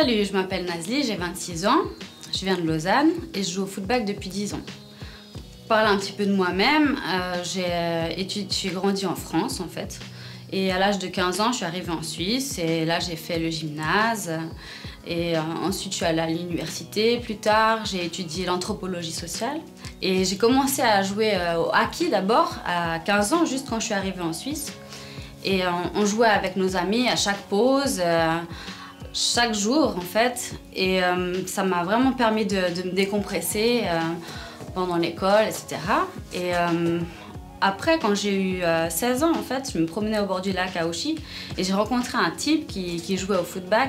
Salut, je m'appelle Nazli, j'ai 26 ans, je viens de Lausanne et je joue au football depuis 10 ans. Pour parler un petit peu de moi-même, j'ai grandi en France en fait. Et à l'âge de 15 ans, je suis arrivée en Suisse et là j'ai fait le gymnase. Et ensuite je suis allée à l'université. Plus tard, j'ai étudié l'anthropologie sociale. Et j'ai commencé à jouer au hockey d'abord, à 15 ans, juste quand je suis arrivée en Suisse. Et on jouait avec nos amis à chaque pause, chaque jour en fait. Et ça m'a vraiment permis de me décompresser pendant l'école, etc. Et après, quand j'ai eu 16 ans, en fait, je me promenais au bord du lac à Ouchy et j'ai rencontré un type qui jouait au football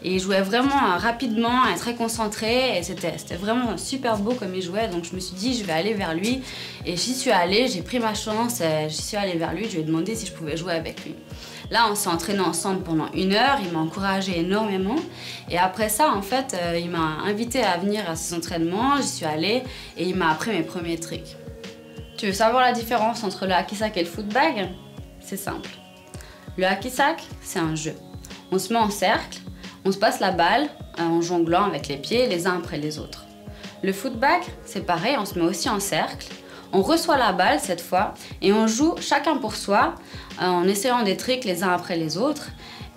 et il jouait vraiment rapidement et très concentré et c'était vraiment super beau comme il jouait, donc je me suis dit je vais aller vers lui et j'y suis allée, j'ai pris ma chance, j'y suis allée vers lui, je lui ai demandé si je pouvais jouer avec lui. Là, on s'est entraînés ensemble pendant 1 heure, il m'a encouragée énormément et après ça, en fait, il m'a invitée à venir à ses entraînements, j'y suis allée et il m'a appris mes premiers tricks. Tu veux savoir la différence entre le hacky-sack et le footbag? C'est simple. Le hacky-sack, c'est un jeu. On se met en cercle, on se passe la balle en jonglant avec les pieds les uns après les autres. Le footbag, c'est pareil, on se met aussi en cercle, on reçoit la balle cette fois et on joue chacun pour soi en essayant des tricks les uns après les autres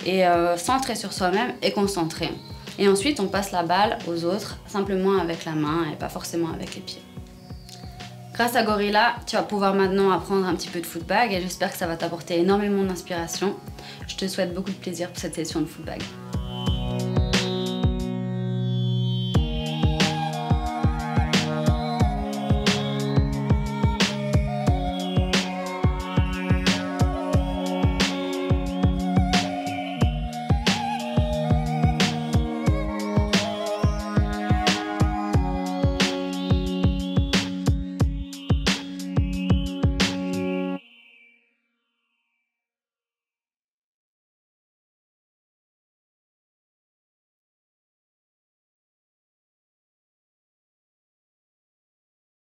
et centré sur soi-même et concentré. Et ensuite, on passe la balle aux autres simplement avec la main et pas forcément avec les pieds. Grâce à Gorilla, tu vas pouvoir maintenant apprendre un petit peu de footbag et j'espère que ça va t'apporter énormément d'inspiration. Je te souhaite beaucoup de plaisir pour cette session de footbag.